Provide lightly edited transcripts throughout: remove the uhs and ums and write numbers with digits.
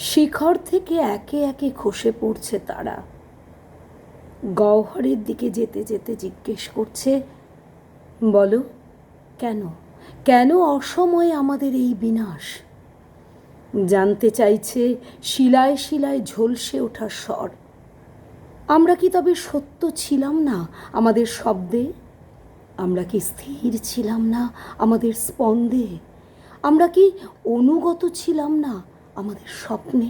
শিখর থেকে একে একে খসে পড়ছে তারা। গহ্বরের দিকে যেতে যেতে জিজ্ঞেস করছে, বলো কেন, কেন অসময়ে আমাদের এই বিনাশ? জানতে চাইছে শিলায় শিলায় ঝলসে ওঠা স্বর। আমরা কি তবে সত্য ছিলাম না আমাদের শব্দে? আমরা কি স্থির ছিলাম না আমাদের স্পন্দে? আমরা কি অনুগত ছিলাম না আমাদের স্বপ্নে?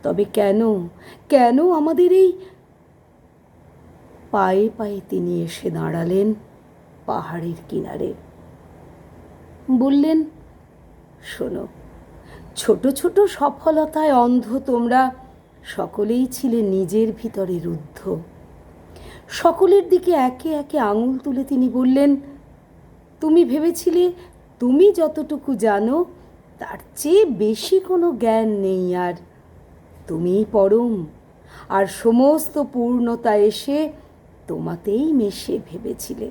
তবে কেন, কেন আমাদের এই? পায়ে পায়ে তিনি এসে দাঁড়ালেন পাহাড়ের কিনারে। বললেন, শোনো, ছোট ছোট সফলতায় অন্ধ তোমরা সকলেই ছিলে নিজের ভিতরে রুদ্ধ। সকলের দিকে একে একে আঙুল তুলে তিনি বললেন, তুমি ভেবেছিলে তুমি যতটুকু জানো তার চেয়ে বেশি কোনো জ্ঞান নেই, আর তুমিই পরম, আর সমস্ত পূর্ণতা এসে তোমাতেই মেশে ভেবেছিলে।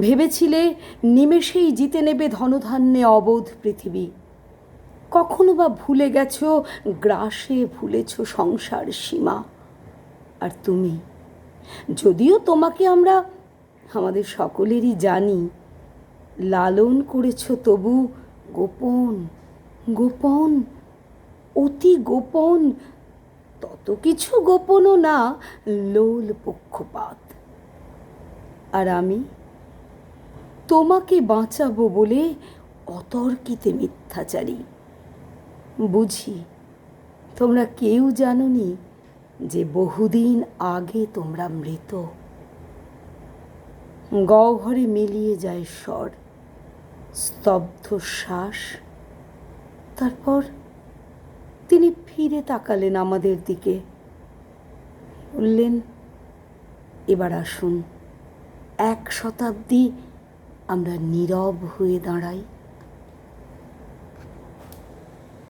ভেবেছিলে নিমেষেই জিতে নেবে ধনধান্যে অবোধ পৃথিবী। কখনো বা ভুলে গেছো গ্রাসে ভুলেছ সংসার সীমা। আর তুমি, যদিও তোমাকে আমরা আমাদের সকলেরই জানি, লালন করেছ তবু গোপন, গোপন, অতি গোপন, তত কিছু গোপনও না, লোল পক্ষপাত। আর আমি তোমাকে বাঁচাবো বলে অতর্কিতে মিথ্যাচারী। বুঝি তোমরা কেউ জানোনি যে বহুদিন আগে তোমরা মৃত। গহ্বরে মিলিয়ে যায় স্বর, স্তব্ধ শ্বাস। তারপর তিনি ফিরে তাকালেন আমাদের দিকে, বললেন, এবার আসুন 1 শতাব্দী আমরা নীরব হয়ে দাঁড়াই।